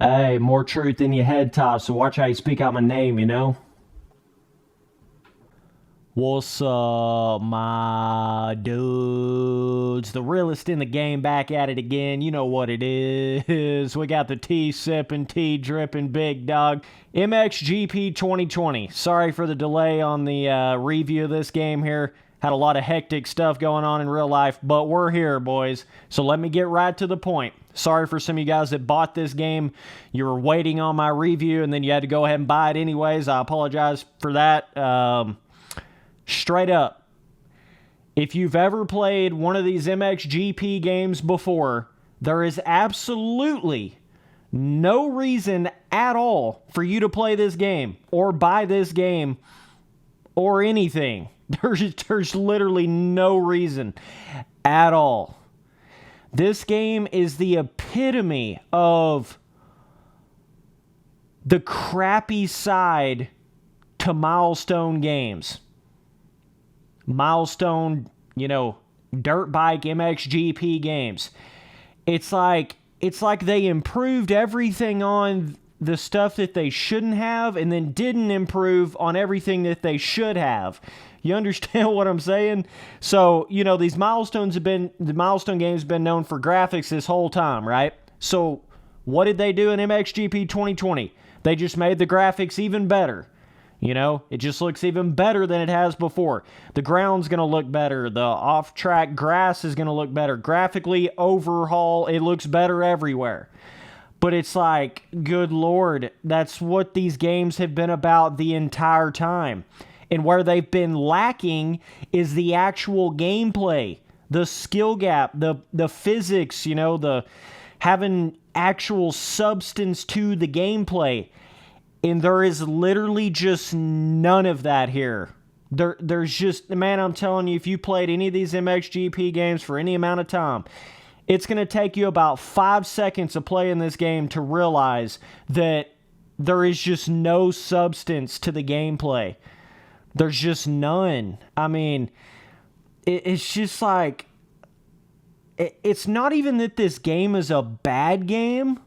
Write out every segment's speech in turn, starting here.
Hey, more truth than your head top, so watch how you speak out my name, you know? What's up, my dudes? The realest in the game back at it again. You know what it is. We got the tea sipping, tea dripping big dog. MXGP 2020. Sorry for the delay on the review of this game here. Had a lot of hectic stuff going on in real life, but we're here, boys. So let me get right to the point. Sorry for some of you guys that bought this game. You were waiting on my review, and then you had to go ahead and buy it anyways. I apologize for that. Straight up, if you've ever played one of these MXGP games before, there is absolutely no reason at all for you to play this game or buy this game or anything. There's literally no reason at all. This game is the epitome of the crappy side to Milestone games. Milestone, dirt bike MXGP games. It's like they improved everything on the stuff that they shouldn't have and then didn't improve on everything that they should have. You understand what I'm saying? So, the Milestone games have been known for graphics this whole time, right? So, what did they do in MXGP 2020? They just made the graphics even better. It just looks even better than it has before. The ground's going to look better. The off-track grass is going to look better. Graphically, overhaul, it looks better everywhere. But it's like, good Lord, that's what these games have been about the entire time. And where they've been lacking is the actual gameplay, the skill gap, the physics, the having actual substance to the gameplay. And there is literally just none of that here. There's just, man, I'm telling you, if you played any of these MXGP games for any amount of time, it's going to take you about 5 seconds of playing this game to realize that there is just no substance to the gameplay. There's just none. I mean, it's just like, it's not even that this game is a bad game.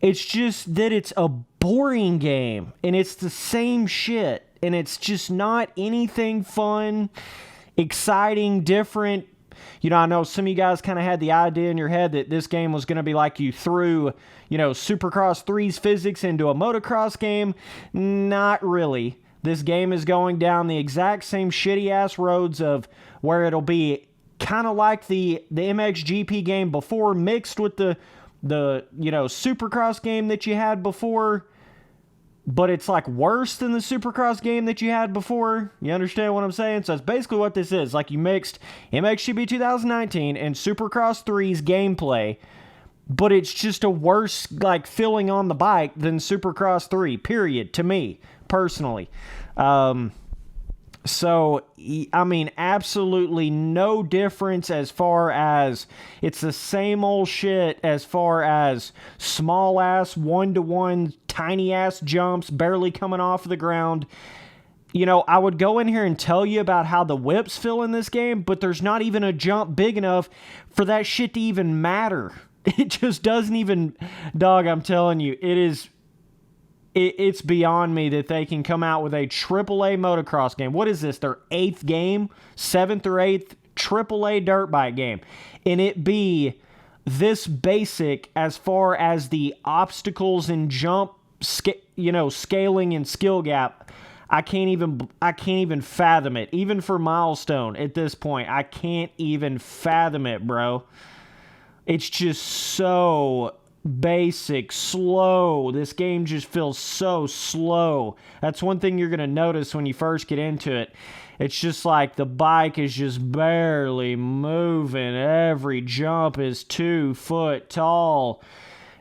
It's just that it's a boring game, and it's the same shit, and it's just not anything fun, exciting, different. I know some of you guys kind of had the idea in your head that this game was going to be like you threw, Supercross 3's physics into a motocross game. Not really. This game is going down the exact same shitty-ass roads of where it'll be kind of like the MXGP game before, mixed with the Supercross game that you had before, but it's like worse than the Supercross game that you had before. You understand what I'm saying? So that's basically what this is. Like, you mixed MXGP 2019 and Supercross 3's gameplay, but it's just a worse, like, feeling on the bike than Supercross 3, period, to me, personally. So, I mean, absolutely no difference as far as it's the same old shit as far as small-ass, one-to-one, tiny-ass jumps, barely coming off the ground. I would go in here and tell you about how the whips feel in this game, but there's not even a jump big enough for that shit to even matter. It just doesn't even... Dog, I'm telling you, it's beyond me that they can come out with a AAA motocross game. What is this, their 8th game? 7th or 8th AAA dirt bike game. And it be this basic as far as the obstacles and jump, scaling and skill gap. I can't even fathom it. Even for Milestone at this point, I can't even fathom it, bro. It's just so basic, slow. This game just feels so slow. That's one thing you're going to notice when you first get into it. It's just like the bike is just barely moving. Every jump is 2 foot tall.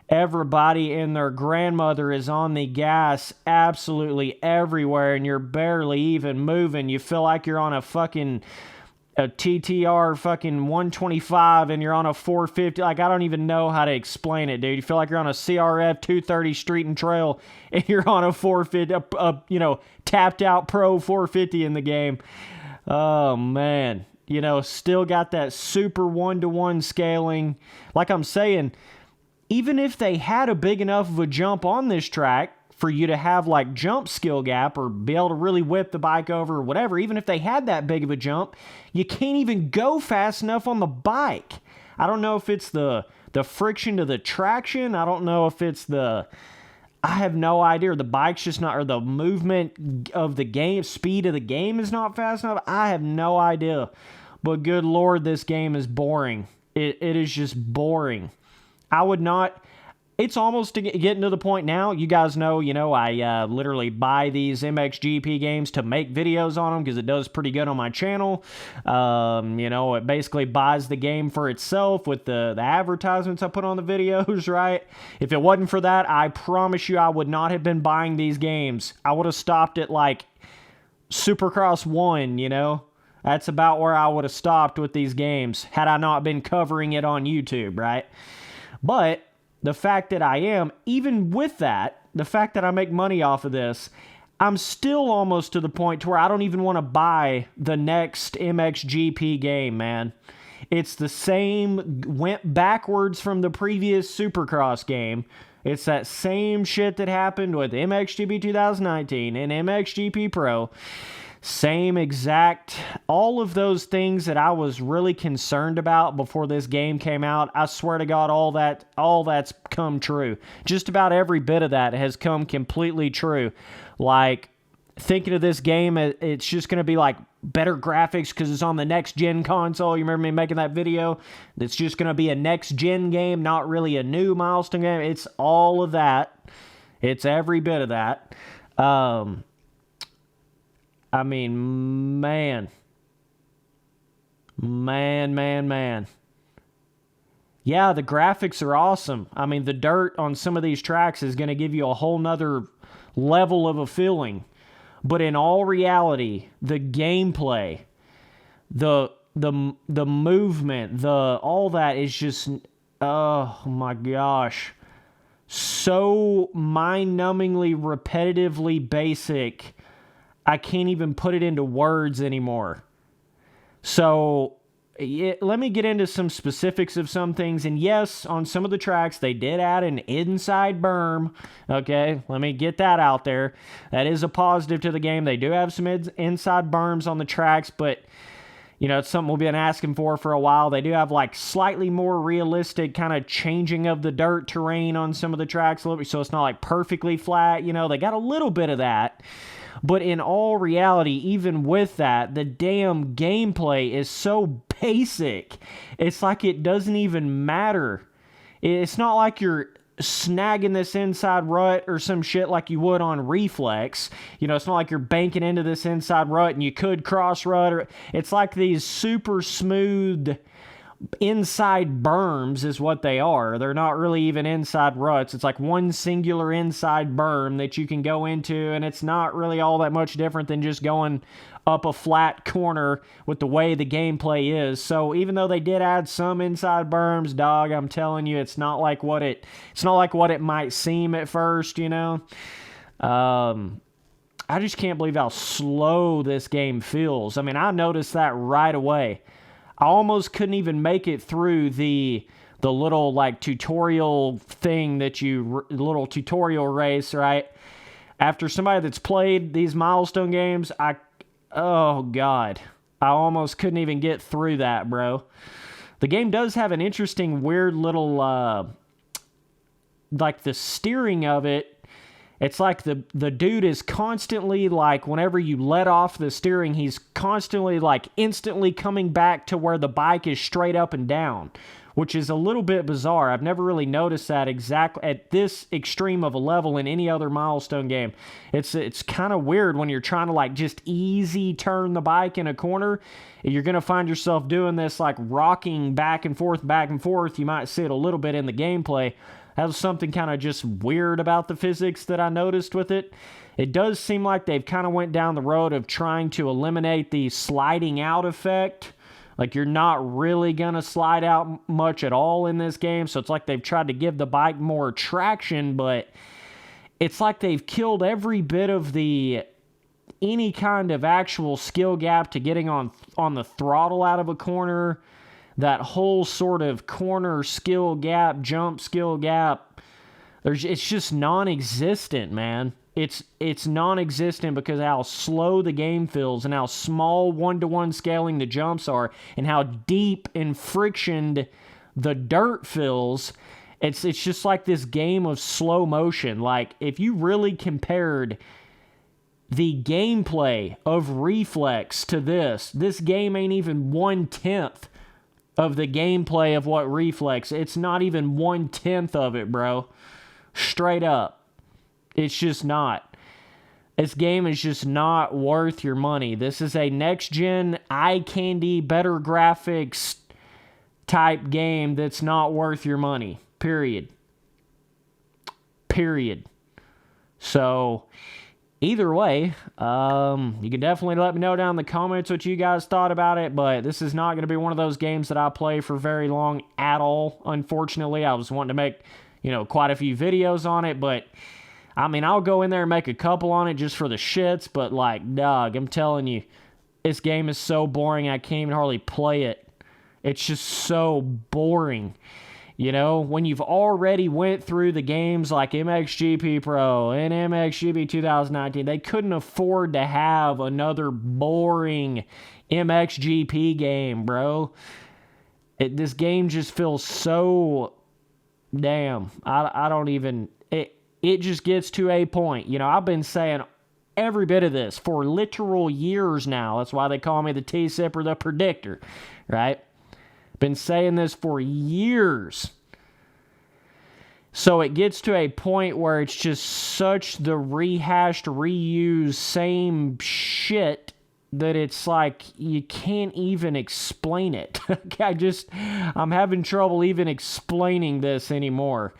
Everybody and their grandmother is on the gas absolutely everywhere, and you're barely even moving. You feel like you're on a TTR fucking 125 and you're on a 450. Like, I don't even know how to explain it, dude. You feel like you're on a CRF 230 street and trail and you're on a 450, tapped out pro 450 in the game. Oh, man. Still got that super one-to-one scaling. Like I'm saying, even if they had a big enough of a jump on this track for you to have like jump skill gap or be able to really whip the bike over or whatever, even if they had that big of a jump, you can't even go fast enough on the bike. I don't know if it's the friction to the traction. I don't know if it's I have no idea. The bike's just not, or the movement of the game, speed of the game is not fast enough. I have no idea. But good Lord, this game is boring. It is just boring. I would not... It's almost getting to the point now. You guys know, I literally buy these MXGP games to make videos on them because it does pretty good on my channel. It basically buys the game for itself with the advertisements I put on the videos, right? If it wasn't for that, I promise you I would not have been buying these games. I would have stopped at like Supercross 1, That's about where I would have stopped with these games had I not been covering it on YouTube, right? But the fact that I am, even with that, the fact that I make money off of this, I'm still almost to the point to where I don't even want to buy the next MXGP game, man. It's the same, went backwards from the previous Supercross game. It's that same shit that happened with MXGP 2019 and MXGP Pro. Same exact, all of those things that I was really concerned about before this game came out. I swear to God, all that's come true. Just about every bit of that has come completely true. Like, thinking of this game, it's just going to be like better graphics because it's on the next gen console. You remember me making that video? It's just going to be a next gen game, not really a new milestone game. It's all of that. It's every bit of that. I mean, man. Yeah, the graphics are awesome. I mean, the dirt on some of these tracks is going to give you a whole nother level of a feeling. But in all reality, the gameplay, the movement, all that is just, oh my gosh, so mind-numbingly, repetitively basic. I can't even put it into words anymore. So, let me get into some specifics of some things. And yes, on some of the tracks, they did add an inside berm. Okay, let me get that out there. That is a positive to the game. They do have some inside berms on the tracks, but, it's something we've been asking for a while. They do have, like, slightly more realistic kind of changing of the dirt terrain on some of the tracks, so it's not, like, perfectly flat. They got a little bit of that. But in all reality, even with that, the damn gameplay is so basic. It's like it doesn't even matter. It's not like you're snagging this inside rut or some shit like you would on Reflex. It's not like you're banking into this inside rut and you could cross rut. It's like these super smooth inside berms is what they are. They're not really even inside ruts. It's like one singular inside berm that you can go into, and it's not really all that much different than just going up a flat corner with the way the gameplay is. So even though they did add some inside berms, dog, I'm telling you, it's not like what it might seem at first, I just can't believe how slow this game feels. I mean, I noticed that right away. I almost couldn't even make it through the little, like, tutorial thing little tutorial race, right? After somebody that's played these milestone games, oh, God. I almost couldn't even get through that, bro. The game does have an interesting, weird little, like, the steering of it. It's like the dude is constantly, like, whenever you let off the steering, he's constantly, like, instantly coming back to where the bike is straight up and down, which is a little bit bizarre. I've never really noticed that exactly at this extreme of a level in any other milestone game. It's kind of weird when you're trying to, like, just easy turn the bike in a corner. You're going to find yourself doing this, like, rocking back and forth. You might see it a little bit in the gameplay. That was something kind of just weird about the physics that I noticed with it. It does seem like they've kind of went down the road of trying to eliminate the sliding out effect. Like, you're not really going to slide out much at all in this game. So it's like they've tried to give the bike more traction, but it's like they've killed every bit of any kind of actual skill gap to getting on the throttle out of a corner. that whole sort of corner skill gap, jump skill gap, it's just non-existent, man. It's non-existent because of how slow the game feels and how small one-to-one scaling the jumps are and how deep and frictioned the dirt feels. It's just like this game of slow motion. Like, if you really compared the gameplay of Reflex to this game ain't even 1/10 of the gameplay of what Reflex. It's not even 1/10 of it, bro. Straight up. It's just not. This game is just not worth your money. This is a next-gen, eye candy, better graphics type game that's not worth your money. Period. So, either way, you can definitely let me know down in the comments what you guys thought about it, but this is not going to be one of those games that I play for very long at all, unfortunately. I was wanting to make, quite a few videos on it, but I mean, I'll go in there and make a couple on it just for the shits, but like, dog, I'm telling you, this game is so boring, I can't even hardly play it. It's just so boring. When you've already went through the games like MXGP Pro and MXGP 2019, they couldn't afford to have another boring MXGP game, bro. This game just feels so damn. I don't even... It just gets to a point. I've been saying every bit of this for literal years now. That's why they call me the T-Sipper, the Predictor, right? Been saying this for years. So it gets to a point where it's just such the rehashed, reused, same shit that it's like you can't even explain it. I'm having trouble even explaining this anymore.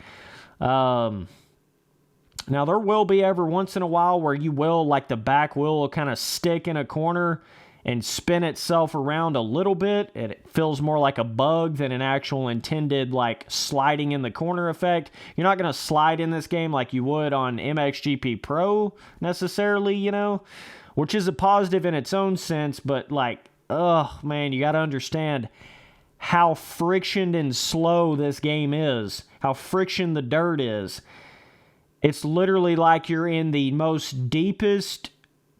Now, there will be every once in a while where you will, like the back wheel will kind of stick in a corner and spin itself around a little bit. It feels more like a bug than an actual intended, like, sliding in the corner effect. You're not going to slide in this game like you would on MXGP Pro, necessarily, which is a positive in its own sense, but, like, oh, man, you got to understand how frictioned and slow this game is, how friction the dirt is. It's literally like you're in the most deepest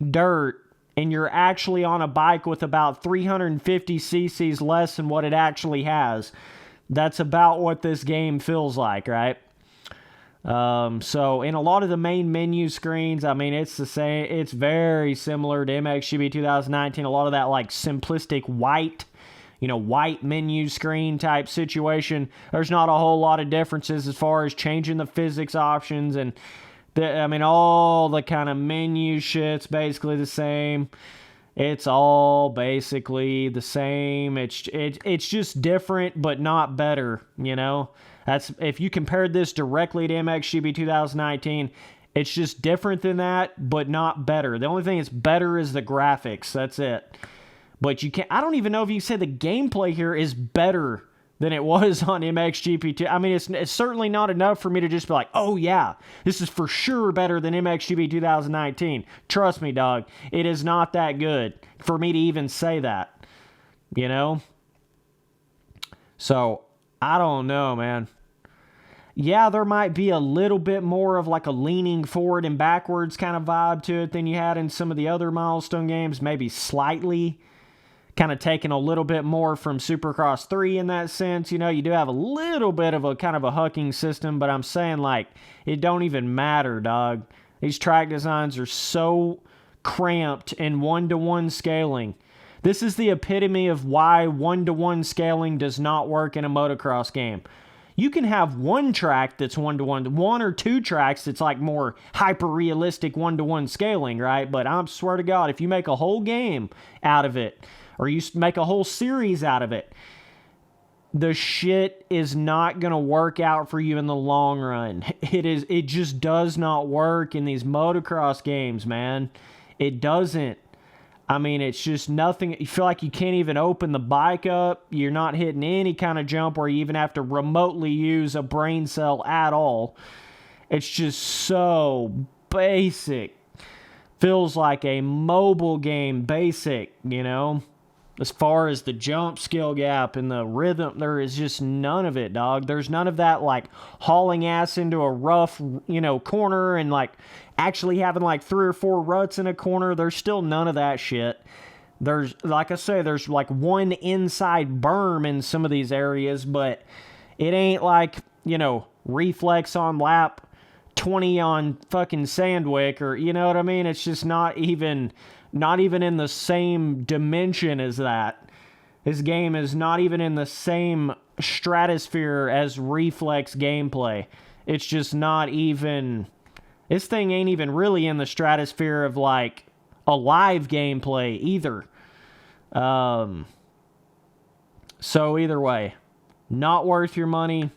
dirt and you're actually on a bike with about 350 cc's less than what it actually has. That's about what this game feels like, right? So in a lot of the main menu screens, I mean, it's the same. It's very similar to MXGP 2019. A lot of that like simplistic white menu screen type situation. There's not a whole lot of differences as far as changing the physics options and all the kind of menu shit's basically the same. It's all basically the same. It's just different, but not better, That's if you compared this directly to MXGP 2019, it's just different than that, but not better. The only thing that's better is the graphics. That's it. But you can't... I don't even know if you said the gameplay here is better than it was on MXGP2. I mean, it's certainly not enough for me to just be like, oh yeah, this is for sure better than MXGP 2019. Trust me, dog. It is not that good for me to even say that. So, I don't know, man. Yeah, there might be a little bit more of like a leaning forward and backwards kind of vibe to it than you had in some of the other Milestone games. Maybe slightly. Kind of taking a little bit more from Supercross 3 in that sense. You do have a little bit of a kind of a hucking system, but I'm saying, like, it don't even matter, dog. These track designs are so cramped in one-to-one scaling. This is the epitome of why one-to-one scaling does not work in a motocross game. You can have one track that's one-to-one, one or two tracks that's like more hyper-realistic one-to-one scaling, right? But I swear to God, if you make a whole game out of it, or you make a whole series out of it, the shit is not going to work out for you in the long run. It just does not work in these motocross games, man. It doesn't. I mean, it's just nothing. You feel like you can't even open the bike up. You're not hitting any kind of jump where you even have to remotely use a brain cell at all. It's just so basic. Feels like a mobile game basic, As far as the jump skill gap and the rhythm, there is just none of it, dog. There's none of that, like, hauling ass into a rough, corner and, like, actually having, like, 3 or 4 ruts in a corner. There's still none of that shit. There's, like I say, there's, like, one inside berm in some of these areas, but it ain't like, reflex on lap 20 on fucking Sandwick, or, you know what I mean? It's just not even in the same dimension as that. This game is not even in the same stratosphere as reflex gameplay. It's just not even... This thing ain't even really in the stratosphere of, like, a live gameplay either. So either way, not worth your money.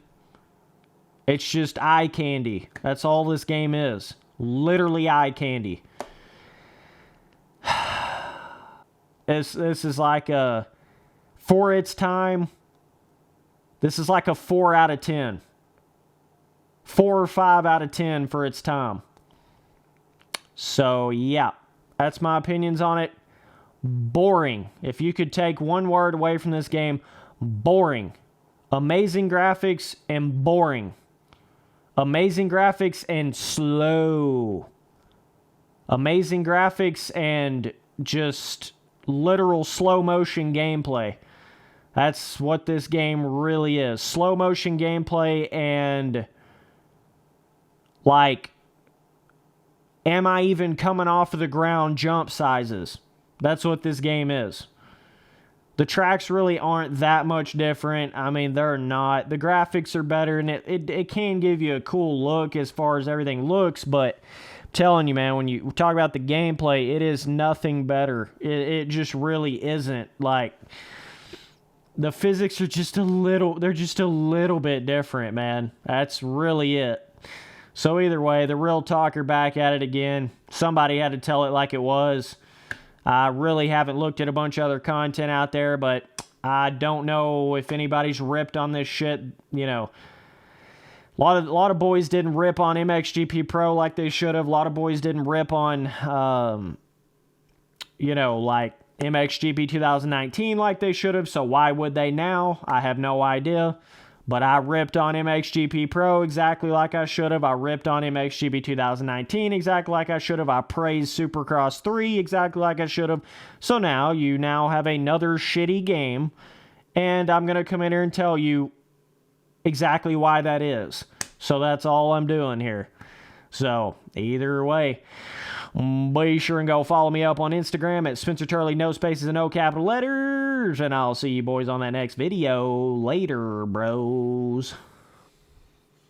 It's just eye candy. That's all this game is. Literally eye candy. This is like a, for its time, this is like a 4 out of 10. 4 or 5 out of 10 for its time. So, yeah. That's my opinions on it. Boring. If you could take one word away from this game, boring. Amazing graphics and boring. Amazing graphics and slow. Amazing graphics and just literal slow motion gameplay. That's what this game really is. Slow motion gameplay and, like, am I even coming off of the ground jump sizes? That's what this game is. The tracks really aren't that much different. I mean, they're not. The graphics are better, and it can give you a cool look as far as everything looks, but I'm telling you, man, when you talk about the gameplay, it is nothing better. It just really isn't. Like, the physics are just a little bit different, man. That's really it. So either way, the real talker back at it again. Somebody had to tell it like it was. I really haven't looked at a bunch of other content out there, but I don't know if anybody's ripped on this shit. A lot of boys didn't rip on MXGP Pro like they should have. A lot of boys didn't rip on, like MXGP 2019 like they should have. So why would they now? I have no idea. But I ripped on MXGP Pro exactly like I should have. I ripped on MXGP 2019 exactly like I should have. I praised Supercross 3 exactly like I should have. So now, you now have another shitty game. And I'm going to come in here and tell you exactly why that is. So that's all I'm doing here. So, either way, be sure and go follow me up on Instagram at Spencer Turley, no spaces and no capital letters. And I'll see you boys on that next video. Later, bros.